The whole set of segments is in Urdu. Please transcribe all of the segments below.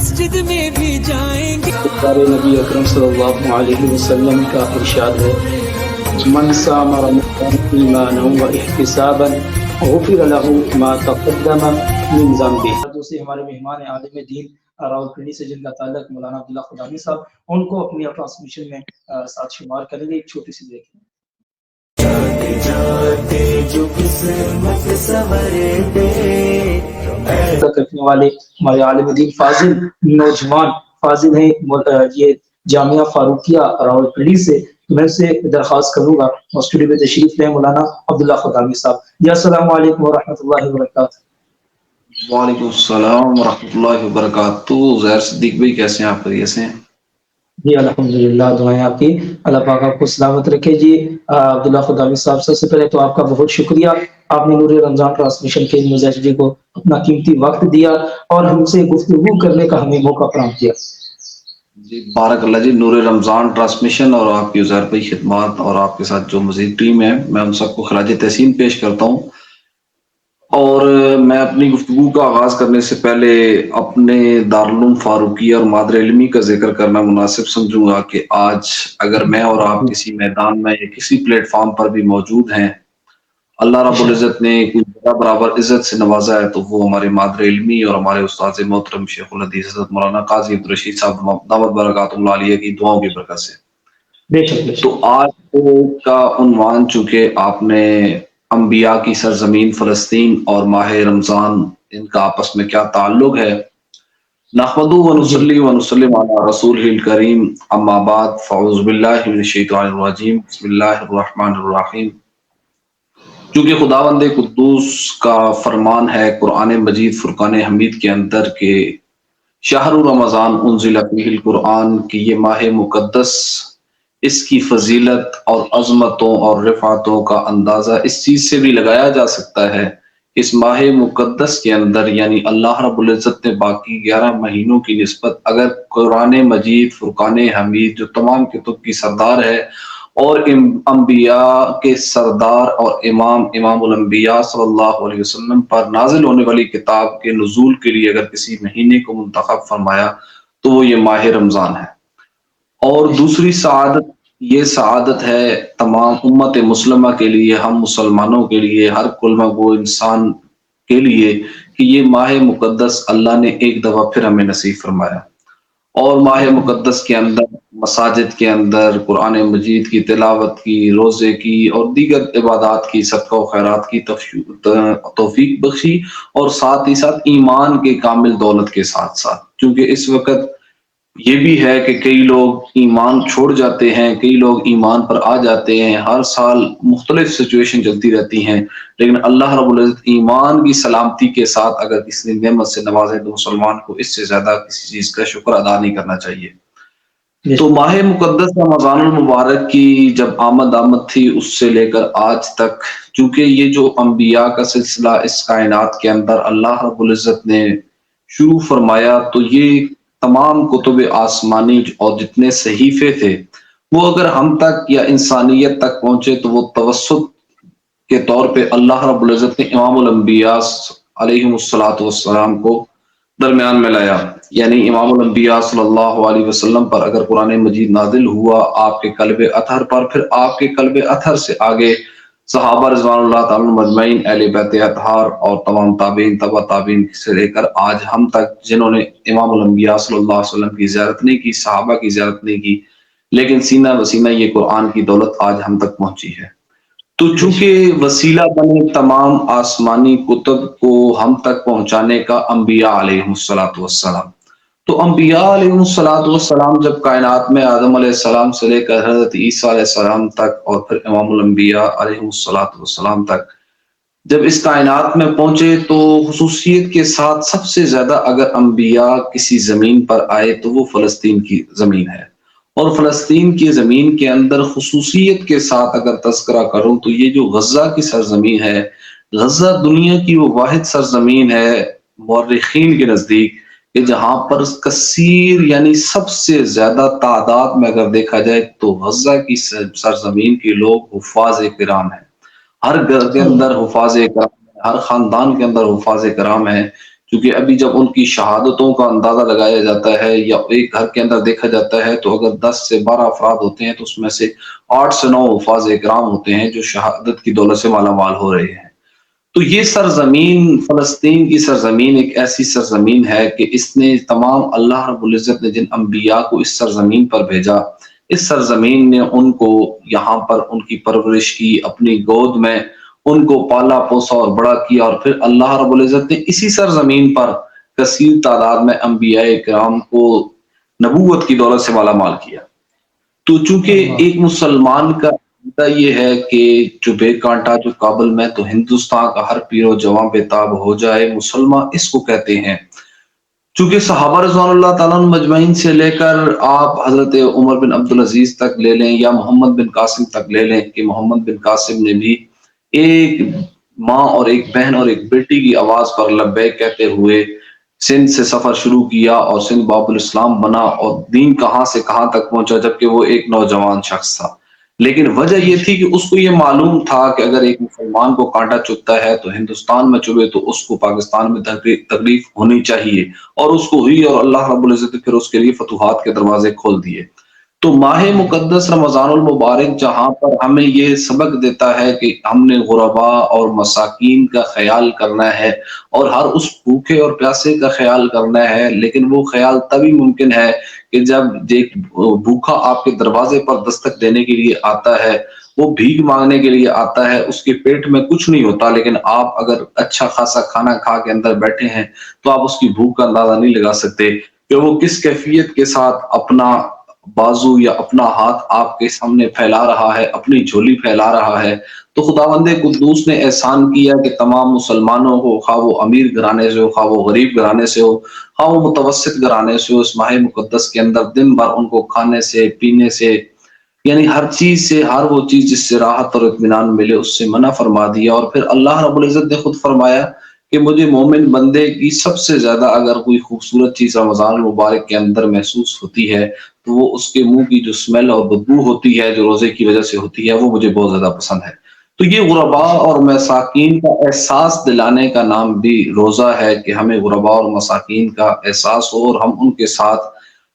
مسجد میں بھی جائیں گے. پیارے نبی اکرم صلی اللہ علیہ وسلم کا ارشاد ہے من صام رمضان ایمانا و احتسابا غفر له ما تقدم من ذنبه. دوسرے ہمارے مہمان عالم دین راولپنڈی سے جن کا تعلق مولانا عبداللہ خدامی صاحب، ان کو اپنی ٹرانسمیشن میں ساتھ شمار کریں گے. ایک چھوٹی سی بریک. رکھنے والے ہمارے عالم دین فاضل نوجوان فاضل ہیں یہ جامعہ فاروقیہ راولپنڈی سے. میں سے درخواست کروں گا اسٹوڈیو میں تشریف لیں مولانا عبداللہ خدامی صاحب. یا السلام علیکم ورحمۃ اللہ وبرکاتہ. وعلیکم السلام ورحمۃ اللہ وبرکاتہ. زہر صدیق بھائی کیسے ہیں آپ؟ خیریت سے ہیں؟ جی الحمدللہ، دعائیں آپ کی، اللہ پاک آپ کو سلامت رکھے. جی عبداللہ خدامی صاحب، سب سے پہلے تو آپ کا بہت شکریہ، آپ نے نور رمضان ٹرانسمیشن کے مزاج جی کو اپنا قیمتی وقت دیا اور ہم سے گفتگو کرنے کا ہمیں موقع فراہم کیا. جی بارک اللہ جی. نور رمضان ٹرانسمیشن اور آپ کی زہر بھائی خدمات اور آپ کے ساتھ جو مزید ٹیم ہے، میں ان سب کو خراج تحسین پیش کرتا ہوں. اور میں اپنی گفتگو کا آغاز کرنے سے پہلے اپنے دارالعلوم فاروقیہ اور مادر علمی کا ذکر کرنا مناسب سمجھوں گا کہ آج اگر میں اور آپ کسی میدان میں یا کسی پلیٹ فارم پر بھی موجود ہیں، اللہ رب العزت نے کوئی بڑا برابر عزت سے نوازا ہے تو وہ ہمارے مادر علمی اور ہمارے استاد محترم شیخ الحدیث حضرت مولانا قاضی عبدالرشید صاحب دامت برکاتہ اللہ علیہ کی دعاؤں کی برکت سے. تو آج کا عنوان چونکہ آپ نے انبیاء کی سرزمین فلسطین اور ماہ رمضان، ان کا آپس میں کیا تعلق ہے، نحمدہ ونصلی ونسلم علی رسولہ الکریم، اما بعد فاعوذ باللہ من الشیطان الرجیم، بسم اللہ الرحمن الرحیم. چونکہ خداوند قدوس کا فرمان ہے قرآن مجید فرقان حمید کے اندر کہ شہر رمضان انزل فیہ القرآن، کہ یہ ماہ مقدس، اس کی فضیلت اور عظمتوں اور رفعتوں کا اندازہ اس چیز سے بھی لگایا جا سکتا ہے، اس ماہ مقدس کے اندر یعنی اللہ رب العزت نے باقی 11 مہینوں کی نسبت اگر قرآن مجید فرقان حمید جو تمام کتب کی سردار ہے اور انبیاء کے سردار اور امام الانبیاء صلی اللہ علیہ وسلم پر نازل ہونے والی کتاب کے نزول کے لیے اگر کسی مہینے کو منتخب فرمایا تو وہ یہ ماہ رمضان ہے. اور دوسری سعادت، یہ سعادت ہے تمام امت مسلمہ کے لیے، ہم مسلمانوں کے لیے، ہر کلمہ گو انسان کے لیے، کہ یہ ماہ مقدس اللہ نے ایک دفعہ پھر ہمیں نصیب فرمایا. اور ماہ مقدس کے اندر مساجد کے اندر قرآن مجید کی تلاوت کی، روزے کی اور دیگر عبادات کی، صدقہ و خیرات کی توفیق بخشی، اور ساتھ ہی ساتھ ایمان کے کامل دولت کے ساتھ ساتھ. کیونکہ اس وقت یہ بھی ہے کہ کئی لوگ ایمان چھوڑ جاتے ہیں، کئی لوگ ایمان پر آ جاتے ہیں، ہر سال مختلف سچویشن چلتی رہتی ہیں، لیکن اللہ رب العزت ایمان کی سلامتی کے ساتھ اگر کسی نے نعمت سے نوازے تو مسلمان کو اس سے زیادہ کسی چیز کا شکر ادا نہیں کرنا چاہیے. تو ماہ مقدس رمضان المبارک کی جب آمد تھی اس سے لے کر آج تک، چونکہ یہ جو انبیاء کا سلسلہ اس کائنات کے اندر اللہ رب العزت نے شروع فرمایا، تو یہ تمام کتب آسمانی اور جتنے صحیفے تھے وہ اگر ہم تک یا انسانیت تک پہنچے تو وہ توسط کے طور پہ اللہ رب العزت نے امام الانبیاء علیہ السلام کو درمیان میں لایا. یعنی امام الانبیاء صلی اللہ علیہ وسلم پر اگر قرآن مجید نازل ہوا آپ کے قلب اطہر پر، پھر آپ کے قلب اطہر سے آگے صحابہ رضوان اللہ تعالی مجمعین، اہل بیت اطہار اور تمام تابعین، تبع تابعین سے لے کر آج ہم تک جنہوں نے امام الانبیاء صلی اللہ علیہ وسلم کی زیارت نہیں کی، صحابہ کی زیارت نہیں کی، لیکن سینہ بسینہ یہ قرآن کی دولت آج ہم تک پہنچی ہے. تو چونکہ وسیلہ بنے تمام آسمانی کتب کو ہم تک پہنچانے کا انبیاء علیہ السلام، تو انبیاء علیہ السلام جب کائنات میں آدم علیہ السلام سے لے کر حضرت عیسیٰ علیہ السلام تک اور پھر امام الانبیاء علیہ السلام تک جب اس کائنات میں پہنچے، تو خصوصیت کے ساتھ سب سے زیادہ اگر انبیاء کسی زمین پر آئے تو وہ فلسطین کی زمین ہے. اور فلسطین کی زمین کے اندر خصوصیت کے ساتھ اگر تذکرہ کروں تو یہ جو غزہ کی سرزمین ہے، غزہ دنیا کی وہ واحد سرزمین ہے مورخین کے نزدیک کہ جہاں پر کثیر یعنی سب سے زیادہ تعداد میں اگر دیکھا جائے تو غزہ کی سرزمین کے لوگ حفاظ کرام ہیں. ہر گھر کے اندر حفاظ کرام، ہر خاندان کے اندر حفاظ کرام ہیں، کیونکہ ابھی جب ان کی شہادتوں کا اندازہ لگایا جاتا ہے یا ایک گھر کے اندر دیکھا جاتا ہے تو اگر 10 سے 12 افراد ہوتے ہیں تو اس میں سے 8 سے 9 حفاظ کرام ہوتے ہیں جو شہادت کی دولت سے مالا مال ہو رہے ہیں۔ تو یہ سرزمین، فلسطین کی سرزمین ایک ایسی سرزمین ہے کہ اس نے تمام، اللہ رب العزت نے جن انبیاء کو اس سرزمین پر بھیجا، اس سرزمین نے ان کو یہاں پر ان کی پرورش کی، اپنی گود میں ان کو پالا پوسا اور بڑا کیا، اور پھر اللہ رب العزت نے اسی سرزمین پر کثیر تعداد میں انبیاء کرام کو نبوت کی دولت سے مالا مال کیا۔ تو چونکہ ایک مسلمان کا عقیدہ یہ ہے کہ جو بے کانٹا جو کابل میں، تو ہندوستان کا ہر پیر و جواں بے تاب ہو جائے، مسلمان اس کو کہتے ہیں۔ چونکہ صحابہ رضوان اللہ تعالیٰ عنہ مجمعین سے لے کر آپ حضرت عمر بن عبدالعزیز تک لے لیں یا محمد بن قاسم تک لے لیں، کہ محمد بن قاسم نے بھی ایک ماں اور ایک بہن اور ایک بیٹی کی آواز پر لبیک کہتے ہوئے سندھ سے سفر شروع کیا اور سندھ باب الاسلام بنا، اور دین کہاں سے کہاں تک پہنچا، جبکہ وہ ایک نوجوان شخص تھا۔ لیکن وجہ یہ تھی کہ اس کو یہ معلوم تھا کہ اگر ایک مسلمان کو کانٹا چبھتا ہے تو ہندوستان میں چبھے تو اس کو پاکستان میں تکلیف ہونی چاہیے، اور اس کو ہوئی، اور اللہ رب العزت نے پھر اس کے لیے فتوحات کے دروازے کھول دیے۔ تو ماہ مقدس رمضان المبارک جہاں پر ہمیں یہ سبق دیتا ہے کہ ہم نے غرباء اور مساکین کا خیال کرنا ہے، اور ہر اس بھوکے اور پیاسے کا خیال کرنا ہے، لیکن وہ خیال تبھی ممکن ہے کہ جب ایک بھوکا آپ کے دروازے پر دستک دینے کے لیے آتا ہے، وہ بھیک مانگنے کے لیے آتا ہے، اس کے پیٹ میں کچھ نہیں ہوتا، لیکن آپ اگر اچھا خاصا کھانا کھا کے اندر بیٹھے ہیں تو آپ اس کی بھوک کا اندازہ نہیں لگا سکتے کہ وہ کس کیفیت کے ساتھ اپنا بازو یا اپنا ہاتھ آپ کے سامنے پھیلا رہا ہے، اپنی جھولی پھیلا رہا ہے۔ تو خداوند قدوس نے احسان کیا کہ تمام مسلمانوں کو، خواہ وہ امیر گھرانے سے ہو، خواہ وہ غریب گھرانے سے ہو، خواہ وہ متوسط گھرانے سے ہو، اس ماہ مقدس کے اندر دن بھر ان کو کھانے سے، پینے سے، یعنی ہر چیز سے، ہر وہ چیز جس سے راحت اور اطمینان ملے، اس سے منع فرما دیا۔ اور پھر اللہ رب العزت نے خود فرمایا کہ مجھے مومن بندے کی سب سے زیادہ اگر کوئی خوبصورت چیز رمضان المبارک کے اندر محسوس ہوتی ہے تو وہ اس کے منہ کی جو اسمیل اور بدبو ہوتی ہے جو روزے کی وجہ سے ہوتی ہے، وہ مجھے بہت زیادہ پسند ہے۔ تو یہ غرباء اور مساکین کا احساس دلانے کا نام بھی روزہ ہے، کہ ہمیں غرباء اور مساکین کا احساس ہو اور ہم ان کے ساتھ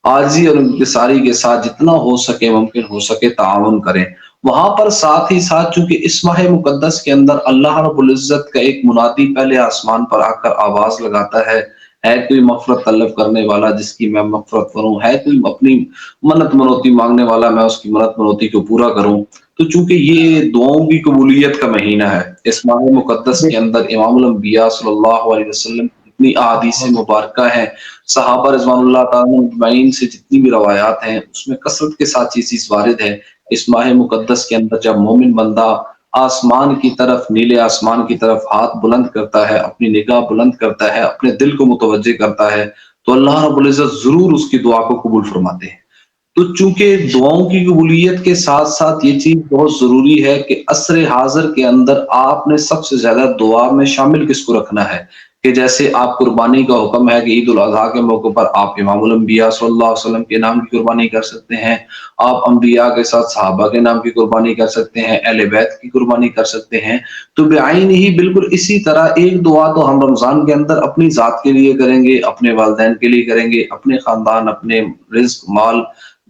عاجزی اور انکساری کے ساتھ جتنا ہو سکے، ممکن ہو سکے، تعاون کریں۔ وہاں پر ساتھ ہی ساتھ چونکہ اس ماہ مقدس کے اندر اللہ رب العزت کا ایک منادی پہلے آسمان پر آ کر آواز لگاتا ہے کوئی مغفرت طلب کرنے والا جس کی میں مغفرت کروں، ہے کوئی اپنی منت منوتی مانگنے والا میں اس کی منت منوتی کو پورا کروں۔ تو چونکہ یہ دعاؤں کی قبولیت کا مہینہ ہے، اس ماہ مقدس کے اندر امام الانبیاء صلی اللہ علیہ وسلم کی جتنی احادیث مبارکہ ہیں، صحابہ رضوان اللہ تعالیٰ مجمعین سے جتنی بھی روایات ہیں، اس میں کثرت کے ساتھ یہ چیز وارد ہے۔ اس ماہ مقدس کے اندر جب مومن بندہ آسمان کی طرف، نیلے آسمان کی طرف ہاتھ بلند کرتا ہے، اپنی نگاہ بلند کرتا ہے، اپنے دل کو متوجہ کرتا ہے، تو اللہ رب العزت ضرور اس کی دعا کو قبول فرماتے ہیں۔ تو چونکہ دعاؤں کی قبولیت کے ساتھ ساتھ یہ چیز بہت ضروری ہے کہ عصر حاضر کے اندر آپ نے سب سے زیادہ دعا میں شامل کس کو رکھنا ہے، کہ جیسے آپ قربانی کا حکم ہے کہ عید الاضحیٰ کے موقع پر آپ امام الانبیاء صلی اللہ علیہ وسلم کے نام کی قربانی کر سکتے ہیں، آپ انبیاء کے ساتھ صحابہ کے نام کی قربانی کر سکتے ہیں، اہل بیت کی قربانی کر سکتے ہیں۔ تو بعین ہی بالکل اسی طرح ایک دعا تو ہم رمضان کے اندر اپنی ذات کے لیے کریں گے، اپنے والدین کے لیے کریں گے، اپنے خاندان، اپنے رزق، مال،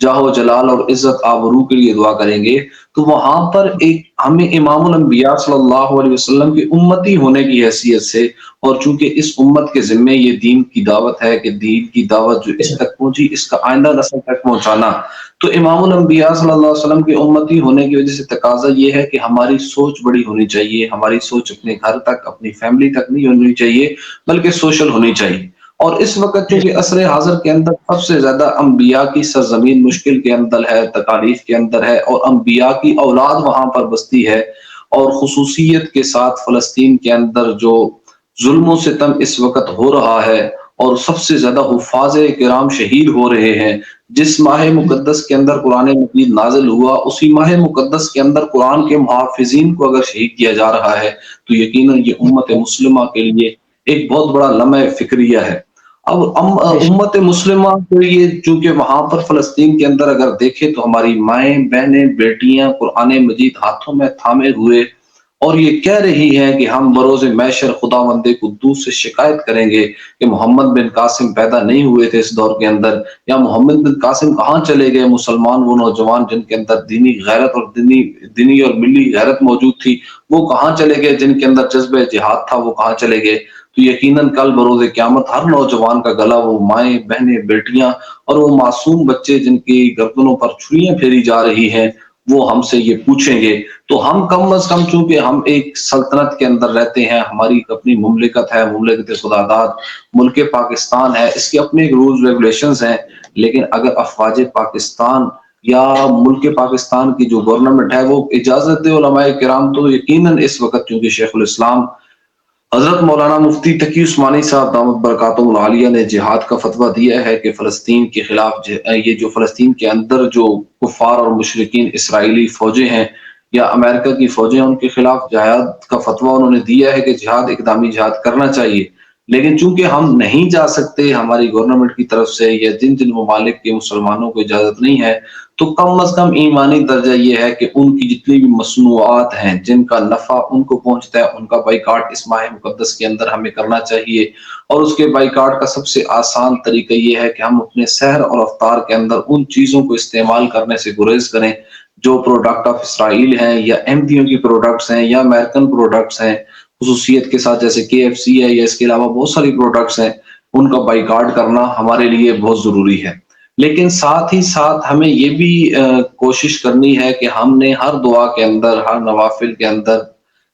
جاہ و جلال اور عزت آبرو کے لیے دعا کریں گے۔ تو وہاں پر ایک ہمیں امام الانبیاء صلی اللہ علیہ وسلم کی امتی ہونے کی حیثیت سے، اور چونکہ اس امت کے ذمے یہ دین کی دعوت ہے کہ دین کی دعوت جو اس تک پہنچی اس کا آئندہ نسل تک پہنچانا، تو امام الانبیاء صلی اللہ علیہ وسلم کی امتی ہونے کی وجہ سے تقاضا یہ ہے کہ ہماری سوچ بڑی ہونی چاہیے، ہماری سوچ اپنے گھر تک، اپنی فیملی تک نہیں ہونی چاہیے، بلکہ سوشل ہونی چاہیے۔ اور اس وقت چونکہ عصر حاضر کے اندر سب سے زیادہ انبیاء کی سرزمین مشکل کے اندر ہے، تکالیف کے اندر ہے، اور انبیاء کی اولاد وہاں پر بستی ہے، اور خصوصیت کے ساتھ فلسطین کے اندر جو ظلم و ستم اس وقت ہو رہا ہے، اور سب سے زیادہ حفاظ کرام شہید ہو رہے ہیں۔ جس ماہ مقدس کے اندر قرآن مجید نازل ہوا، اسی ماہ مقدس کے اندر قرآن کے محافظین کو اگر شہید کیا جا رہا ہے تو یقیناً یہ امت مسلمہ کے لیے ایک بہت بڑا لمحہ فکریہ ہے۔ اب امت مسلمہ کو یہ چونکہ وہاں پر فلسطین کے اندر اگر دیکھیں تو ہماری مائیں، بہنیں، بیٹیاں قرآن مجید ہاتھوں میں تھامے ہوئے اور یہ کہہ رہی ہے کہ ہم بروز محشر خداوند قدوس سے شکایت کریں گے کہ محمد بن قاسم پیدا نہیں ہوئے تھے اس دور کے اندر، یا محمد بن قاسم کہاں چلے گئے، مسلمان وہ نوجوان جن کے اندر دینی غیرت اور دینی اور ملی غیرت موجود تھی وہ کہاں چلے گئے، جن کے اندر جذبہ جہاد تھا وہ کہاں چلے گئے۔ تو یقیناً کل بروز قیامت ہر نوجوان کا گلا، وہ مائیں بہنیں بیٹیاں اور وہ معصوم بچے جن کی گردنوں پر چھریاں پھیری جا رہی ہیں وہ ہم سے یہ پوچھیں گے۔ تو ہم کم از کم، چونکہ ہم ایک سلطنت کے اندر رہتے ہیں، ہماری اپنی مملکت ہے، مملکت خداداد ملک پاکستان ہے، اس کے اپنے رولز ریگولیشنز ہیں، لیکن اگر افواج پاکستان یا ملک پاکستان کی جو گورنمنٹ ہے وہ اجازت دے علماء کرام، تو یقیناً اس وقت چونکہ شیخ الاسلام حضرت مولانا مفتی تقی عثمانی صاحب دامت برکاتہم العالیہ نے جہاد کا فتویٰ دیا ہے کہ فلسطین کے خلاف یہ جو فلسطین کے اندر جو کفار اور مشرکین اسرائیلی فوجیں ہیں یا امریکہ کی فوجیں، ان کے خلاف جہاد کا فتویٰ انہوں نے دیا ہے کہ جہاد اقدامی جہاد کرنا چاہیے، لیکن چونکہ ہم نہیں جا سکتے، ہماری گورنمنٹ کی طرف سے یا جن ممالک کے مسلمانوں کو اجازت نہیں ہے، تو کم از کم ایمانی درجہ یہ ہے کہ ان کی جتنی بھی مصنوعات ہیں جن کا نفع ان کو پہنچتا ہے ان کا بائیکاٹ اس ماہ مقدس کے اندر ہمیں کرنا چاہیے۔ اور اس کے بائیکاٹ کا سب سے آسان طریقہ یہ ہے کہ ہم اپنے سحر اور افطار کے اندر ان چیزوں کو استعمال کرنے سے گریز کریں جو پروڈکٹ آف اسرائیل ہیں یا احمدیوں کی پروڈکٹس ہیں یا امریکن پروڈکٹس ہیں، خصوصیت کے ساتھ جیسے KFC ہے یا اس کے علاوہ بہت ساری پروڈکٹس ہیں، ان کا بائیکاٹ کرنا ہمارے لیے بہت ضروری ہے۔ لیکن ساتھ ہی ساتھ ہمیں یہ بھی کوشش کرنی ہے کہ ہم نے ہر دعا کے اندر، ہر نوافل کے اندر،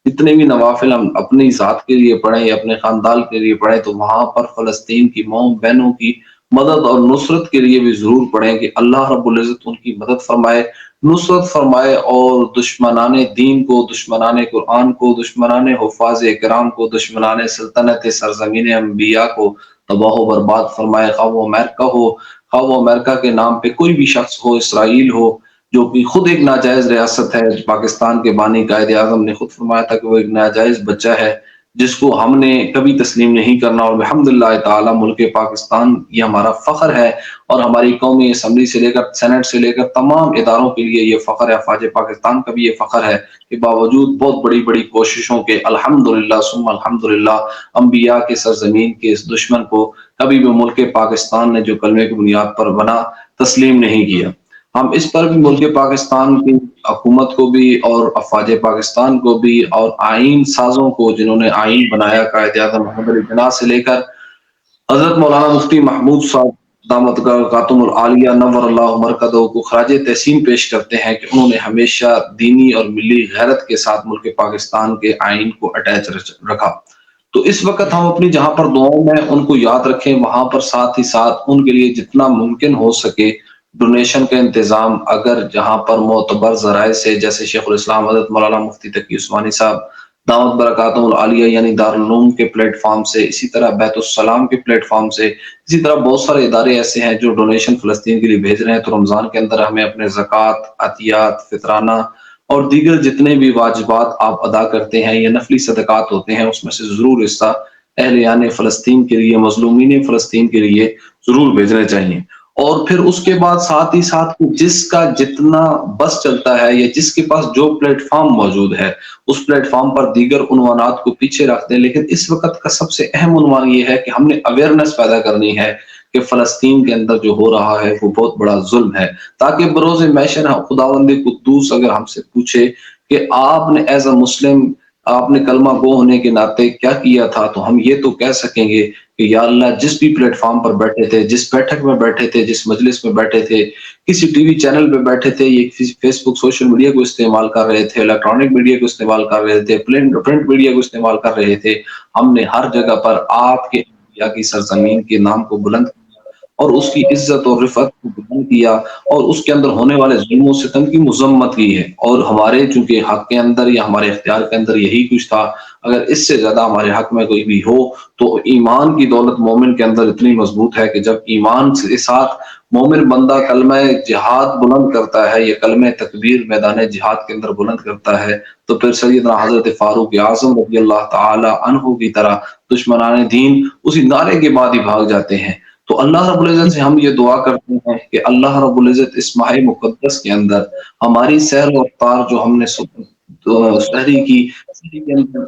جتنے بھی نوافل ہم اپنی ذات کے لیے پڑھیں یا اپنے خاندان کے لیے پڑھیں، تو وہاں پر فلسطین کی ماؤں بہنوں کی مدد اور نصرت کے لیے بھی ضرور پڑھیں کہ اللہ رب العزت ان کی مدد فرمائے، نصرت فرمائے، اور دشمنان دین کو، دشمنان قرآن کو، دشمنان حفاظ کرام کو، دشمنان سلطنت سرزمین انبیاء کو تباہ و برباد فرمائے، خواہ وہ امریکہ ہو، خواہ وہ امریکہ کے نام پہ کوئی بھی شخص ہو، اسرائیل ہو جو کہ خود ایک ناجائز ریاست ہے۔ پاکستان کے بانی قائد اعظم نے خود فرمایا تھا کہ وہ ایک ناجائز بچہ ہے جس کو ہم نے کبھی تسلیم نہیں کرنا، اور الحمدللہ تعالی ملک پاکستان یہ ہمارا فخر ہے، اور ہماری قومی اسمبلی سے لے کر سینٹ سے لے کر تمام اداروں کے لیے یہ فخر ہے، افواج پاکستان کا بھی یہ فخر ہے کہ باوجود بہت بڑی بڑی کوششوں کے الحمدللہ ثم الحمدللہ انبیاء کے سرزمین کے اس دشمن کو کبھی بھی ملک پاکستان نے جو کلمے کی بنیاد پر بنا تسلیم نہیں کیا۔ ہم اس پر بھی ملک پاکستان کی حکومت کو بھی اور افواج پاکستان کو بھی اور آئین سازوں کو جنہوں نے آئین بنایا، قائد اعظم محمد علی جناح سے لے کر حضرت مولانا مفتی محمود صاحب دامت برکاتہم العالیہ نور اللہ مرکزہ کو خراج تحسین پیش کرتے ہیں کہ انہوں نے ہمیشہ دینی اور ملی غیرت کے ساتھ ملک پاکستان کے آئین کو اٹیچ رکھا۔ تو اس وقت ہم اپنی جہاں پر دعاؤں میں ان کو یاد رکھیں، وہاں پر ساتھ ہی ساتھ ان کے لیے جتنا ممکن ہو سکے ڈونیشن کا انتظام، اگر جہاں پر معتبر ذرائع سے، جیسے شیخ الاسلام حضرت مولانا مفتی تقی عثمانی صاحب دعوت برکاتہم العالیہ یعنی دارالعلوم کے پلیٹ فارم سے، اسی طرح بیت السلام کے پلیٹ فارم سے، اسی طرح بہت سارے ادارے ایسے ہیں جو ڈونیشن فلسطین کے لیے بھیج رہے ہیں، تو رمضان کے اندر ہمیں اپنے زکوٰۃ، عطیات، فطرانہ اور دیگر جتنے بھی واجبات آپ ادا کرتے ہیں یا نفلی صدقات ہوتے ہیں، اس میں سے ضرور حصہ اہلیان فلسطین کے لیے، مظلومین فلسطین کے لیے ضرور بھیجنے چاہیے۔ اور پھر اس کے بعد ساتھ ہی ساتھ جس کا جتنا بس چلتا ہے یا جس کے پاس جو پلیٹ فارم موجود ہے اس پلیٹ فارم پر دیگر عنوانات کو پیچھے رکھ دیں، لیکن اس وقت کا سب سے اہم عنوان یہ ہے کہ ہم نے اویئرنیس پیدا کرنی ہے کہ فلسطین کے اندر جو ہو رہا ہے وہ بہت بڑا ظلم ہے، تاکہ بروز محشر خداوند قدوس اگر ہم سے پوچھے کہ آپ نے ایز اے مسلم، آپ نے کلمہ گو ہونے کے ناطے کیا کیا تھا، تو ہم یہ تو کہہ سکیں گے کہ یا اللہ جس بھی پلیٹ فارم پر بیٹھے تھے، جس بیٹھک میں بیٹھے تھے، جس مجلس میں بیٹھے تھے، کسی ٹی وی چینل پہ بیٹھے تھے، یہ فیس بک سوشل میڈیا کو استعمال کر رہے تھے، الیکٹرانک میڈیا کو استعمال کر رہے تھے، پرنٹ میڈیا کو استعمال کر رہے تھے، ہم نے ہر جگہ پر آپ کے انبیاء کی سرزمین کے نام کو بلند کیا اور اس کی عزت اور رفعت کو بلند کیا اور اس کے اندر ہونے والے ظلم و ستم کی مذمت کی ہے، اور ہمارے چونکہ حق کے اندر یا ہمارے اختیار کے اندر یہی کچھ تھا، اگر اس سے زیادہ ہمارے حق میں کوئی بھی ہو تو ایمان کی دولت مومن کے اندر اتنی مضبوط ہے کہ جب ایمان کے ساتھ مومن بندہ کلمہ جہاد بلند کرتا ہے یا کلمہ تکبیر میدان جہاد کے اندر بلند کرتا ہے، تو پھر سیدنا حضرت فاروق اعظم رضی اللہ تعالی عنہ کی طرح دشمنان دین اسی نعرے کے بعد ہی بھاگ جاتے ہیں۔ تو اللہ رب العزت سے ہم یہ دعا کرتے ہیں کہ اللہ رب العزت اس ماہ مقدس کے اندر ہماری سیر و افطار جو ہم نے شہری کے اندر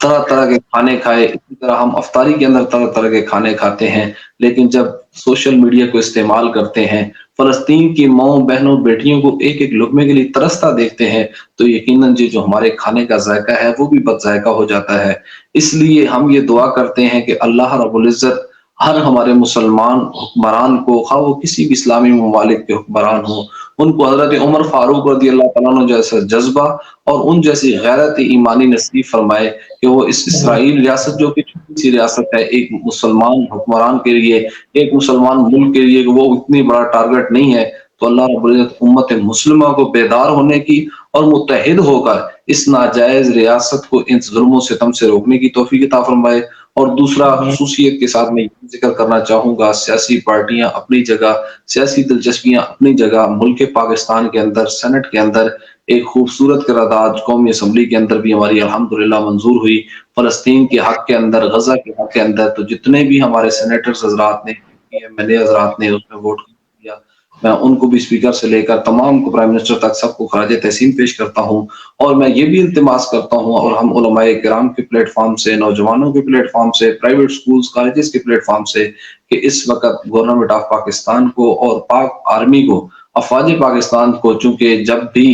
طرح طرح کے کھانے کھائے، اسی طرح ہم افطاری کے اندر طرح طرح کے کھانے کھاتے ہیں، لیکن جب سوشل میڈیا کو استعمال کرتے ہیں، فلسطین کی ماؤں بہنوں بیٹیوں کو ایک ایک لقمے کے لیے ترستا دیکھتے ہیں، تو یقیناً جو ہمارے کھانے کا ذائقہ ہے وہ بھی بد ذائقہ ہو جاتا ہے۔ اس لیے ہم یہ دعا کرتے ہیں کہ اللہ رب العزت ہر ہمارے مسلمان حکمران کو، خواہ وہ کسی بھی اسلامی ممالک کے حکمران ہوں، ان کو حضرت عمر فاروق رضی اللہ تعالیٰ عنہ جیسا جذبہ اور ان جیسی غیرت ایمانی نصیب فرمائے کہ وہ اس اسرائیل ریاست، جو کہ چھوٹی سی ریاست ہے، ایک مسلمان حکمران کے لیے، ایک مسلمان ملک کے لیے وہ اتنی بڑا ٹارگٹ نہیں ہے، تو اللہ رب العزت امت مسلمہ کو بیدار ہونے کی اور متحد ہو کر اس ناجائز ریاست کو ان ظلم و ستم سے روکنے کی توفیق عطا فرمائے۔ اور دوسرا خصوصیت کے ساتھ میں یہ ذکر کرنا چاہوں گا، سیاسی پارٹیاں اپنی جگہ، سیاسی دلچسپیاں اپنی جگہ، ملک پاکستان کے اندر سینٹ کے اندر ایک خوبصورت قرارداد قومی اسمبلی کے اندر بھی ہماری الحمدللہ منظور ہوئی، فلسطین کے حق کے اندر، غزہ کے حق کے اندر۔ تو جتنے بھی ہمارے سینیٹرز حضرات نے، MLA حضرات نے اس میں ووٹ کیا، میں ان کو بھی اسپیکر سے لے کر تمام کو، پرائم منسٹر تک، سب کو خراج تحسین پیش کرتا ہوں۔ اور میں یہ بھی التماس کرتا ہوں، اور ہم علماء کرام کے پلیٹ فارم سے، نوجوانوں کے پلیٹ فارم سے، پرائیویٹ سکولز کالجز کے پلیٹ فارم سے، کہ اس وقت گورنمنٹ آف پاکستان کو اور پاک آرمی کو، افواج پاکستان کو، چونکہ جب بھی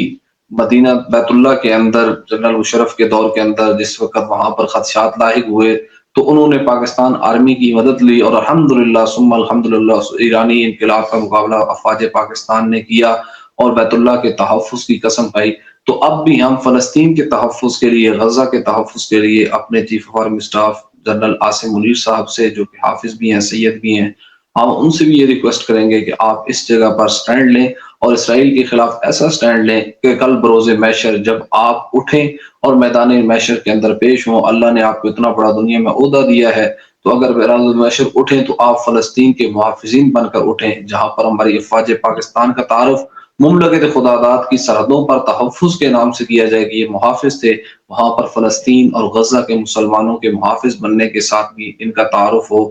مدینہ بیت اللہ کے اندر جنرل مشرف کے دور کے اندر جس وقت وہاں پر خدشات لاحق ہوئے، تو انہوں نے پاکستان آرمی کی مدد لی، اور الحمدللہ ثم الحمدللہ ایرانی انقلاب کا مقابلہ افواج پاکستان نے کیا اور بیت اللہ کے تحفظ کی قسم کھائی۔ تو اب بھی ہم فلسطین کے تحفظ کے لیے، غزہ کے تحفظ کے لیے اپنے chief of army staff general Asim Munir صاحب سے، جو کہ حافظ بھی ہیں، سید بھی ہیں، ہم ان سے بھی یہ ریکویسٹ کریں گے کہ آپ اس جگہ پر سٹینڈ لیں، اور اسرائیل کے خلاف ایسا سٹینڈ لیں کہ کل بروز محشر جب آپ اٹھیں اور میدان محشر کے اندر پیش ہوں، اللہ نے آپ کو اتنا بڑا دنیا میں عہدہ دیا ہے، تو اگر میدان محشر اٹھیں تو آپ فلسطین کے محافظین بن کر اٹھیں، جہاں پر ہماری افواج پاکستان کا تعارف مملکت خداداد کی سرحدوں پر تحفظ کے نام سے کیا جائے کہ یہ محافظ تھے، وہاں پر فلسطین اور غزہ کے مسلمانوں کے محافظ بننے کے ساتھ بھی ان کا تعارف ہو۔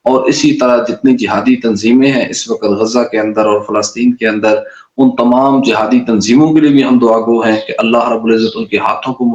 اور اسی طرح جتنی جہادی تنظیمیں ہیں اس وقت غزہ کے اندر اور فلسطین کے اندر، ان تمام جہادی تنظیموں کے لیے بھی ہم دعا گو ہیں کہ اللہ رب العزت ان کے ہاتھوں کو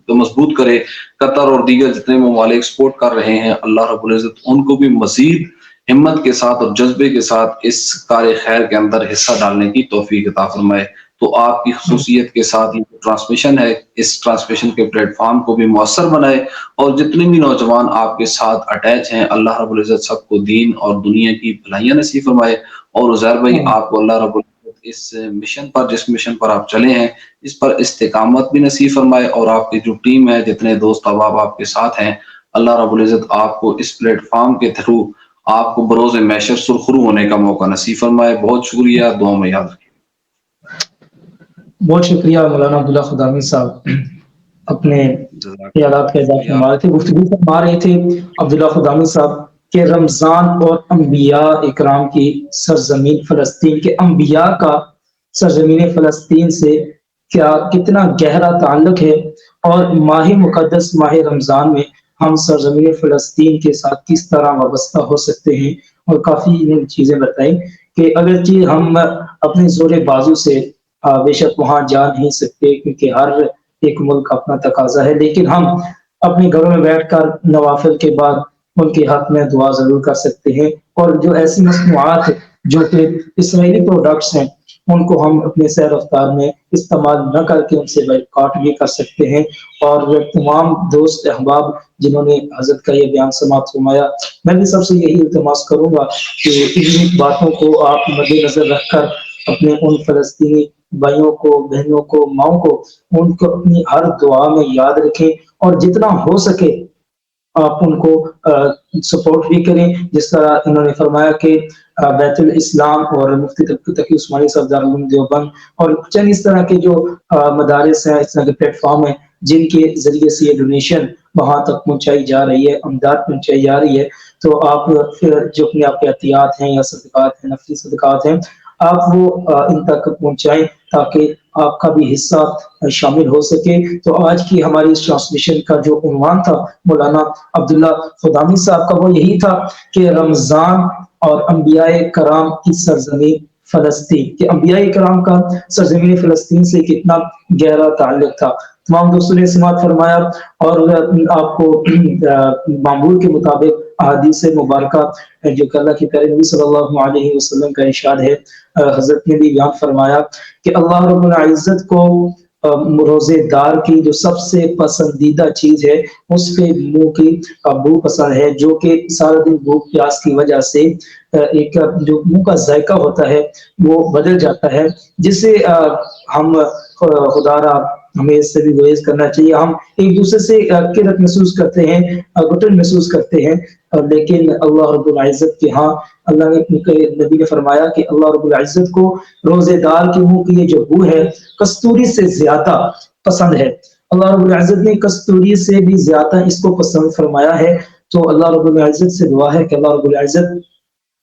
مضبوط کرے۔ قطر اور دیگر جتنے ممالک سپورٹ کر رہے ہیں، اللہ رب العزت ان کو بھی مزید ہمت کے ساتھ اور جذبے کے ساتھ اس کار خیر کے اندر حصہ ڈالنے کی توفیق عطا فرمائے۔ تو آپ کی خصوصیت کے ساتھ یہ ٹرانسمیشن ہے، اس ٹرانسمیشن کے پلیٹ فارم کو بھی مؤثر بنائے، اور جتنے بھی نوجوان آپ کے ساتھ اٹیچ ہیں، اللہ رب العزت سب کو دین اور دنیا کی بھلائیاں نصیب فرمائے۔ اور عزیر بھائی، آپ کو اللہ رب العزت اس مشن پر، جس مشن پر آپ چلے ہیں، اس پر استقامت بھی نصیب فرمائے، اور آپ کی جو ٹیم ہے، جتنے دوست احباب آپ کے ساتھ ہیں، اللہ رب العزت آپ کو اس پلیٹ فارم کے تھرو آپ کو بروز محشر سرخرو ہونے کا موقع نصیب فرمائے۔ بہت شکریہ، دعا میں یاد رکھیں۔ بہت شکریہ مولانا عبداللہ خدامی صاحب، اپنے خیالات کا اضافہ فرما رہے تھے، گفتگو فرما رہے تھے عبداللہ خدامی صاحب کہ رمضان اور انبیاء اکرام کی سرزمین فلسطین کے انبیاء کا سرزمین فلسطین سے کتنا گہرا تعلق ہے، اور ماہ مقدس ماہ رمضان میں ہم سرزمین فلسطین کے ساتھ کس طرح وابستہ ہو سکتے ہیں، اور کافی چیزیں بتائیں کہ اگرچہ ہم اپنے زور بازو سے بے شک وہاں جا نہیں سکتے، کیونکہ ہر ایک ملک اپنا تقاضا ہے، لیکن ہم اپنے گھروں میں بیٹھ کر نوافل کے بعد ان کے حق میں دعا ضرور کر سکتے ہیں، اور جو ایسی مصنوعات جو کہ اسرائیلی پروڈکٹس ہیں ان کو ہم اپنے سیر رفتار میں استعمال نہ کر کے ان سے بائیکاٹ بھی کر سکتے ہیں۔ اور تمام دوست احباب جنہوں نے حضرت کا یہ بیان سماعت فرمایا، میں بھی سب سے یہی التماس کروں گا کہ ان باتوں کو آپ مد نظر رکھ کر اپنے ان فلسطینی بھائیوں کو، بہنوں کو، ماؤں کو، ان کو اپنی ہر دعا میں یاد رکھیں، اور جتنا ہو سکے آپ ان کو سپورٹ بھی کریں، جس طرح انہوں نے فرمایا کہ بیت الاسلام اور مفتی تقی عثمانی صاحب دارالعلوم دیوبند اور چند اس طرح کے جو مدارس ہیں، اس طرح کے پلیٹ فارم ہیں جن کے ذریعے سے یہ ڈونیشن وہاں تک پہنچائی جا رہی ہے، امداد پہنچائی جا رہی ہے، تو آپ پھر جو اپنے آپ کے عطیات ہیں یا صدقات ہیں، نفلی صدقات ہیں، آپ وہ ان تک پہنچائیں تاکہ آپ کا بھی حصہ شامل ہو سکے۔ تو آج کی ہماری اس ٹرانسمیشن کا جو عنوان تھا مولانا عبداللہ خدامی صاحب کا، وہ یہی تھا کہ رمضان اور انبیاء کرام کی سرزمین فلسطین کہ انبیاء کرام کا سرزمین فلسطین سے کتنا گہرا تعلق تھا۔ تمام دوستوں نے سماعت فرمایا اور آپ کو معمول کے مطابق احادیث مبارکہ جو کہ اللہ کے پیارے نبی صلی اللہ علیہ وسلم کا ارشاد ہے، حضرت نے بھی بیان فرمایا کہ اللہ رب العزت کو روزے دار کی جو سب سے پسندیدہ چیز ہے اس کے منہ کی بو پسند ہے، جو کہ سارا دن بھوک پیاس کی وجہ سے ایک جو منہ کا ذائقہ ہوتا ہے وہ بدل جاتا ہے، جس سے ہم خدا را ہمیں اس سے بھی گریز کرنا چاہیے۔ ہم ایک دوسرے سے قرت محسوس کرتے ہیں، گھٹن محسوس کرتے ہیں، لیکن اللہ رب العزت کے ہاں اللہ نے نبی نے فرمایا کہ اللہ رب العزت کو روزے دار کے منہ کی یہ جو بو ہے کستوری سے زیادہ پسند ہے۔ اللہ رب العزت نے کستوری سے بھی زیادہ اس کو پسند فرمایا ہے۔ تو اللہ رب العزت سے دعا ہے کہ اللہ رب العزت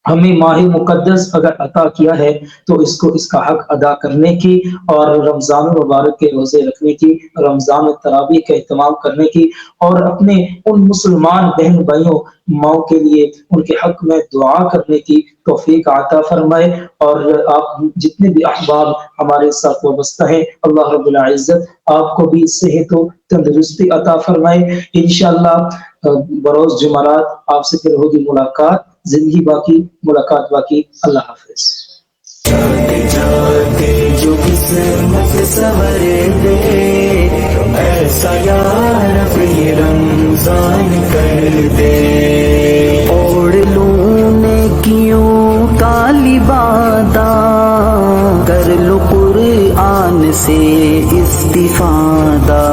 ہمیں ماہ مقدس اگر عطا کیا ہے تو اس کو اس کا حق ادا کرنے کی اور رمضان مبارک کے روزے رکھنے کی، رمضان تراویح کا اہتمام کرنے کی اور اپنے ان مسلمان بہن بھائیوں ماؤں کے لیے ان کے حق میں دعا کرنے کی توفیق عطا فرمائے۔ اور آپ جتنے بھی احباب ہمارے ساتھ وابستہ ہیں اللہ رب العزت آپ کو بھی صحت و تندرستی عطا فرمائے۔ انشاءاللہ بروز جمعرات آپ سے پھر ہوگی ملاقات، زندگی باقی ملاقات باقی۔ اللہ حافظ۔ جاتے جو قسمت سنور دے ایسا یا رب یہ رمضان کر دے، اوڑھ لوں نیکیوں کا لبادہ، کر لو قرآن سے استفادہ۔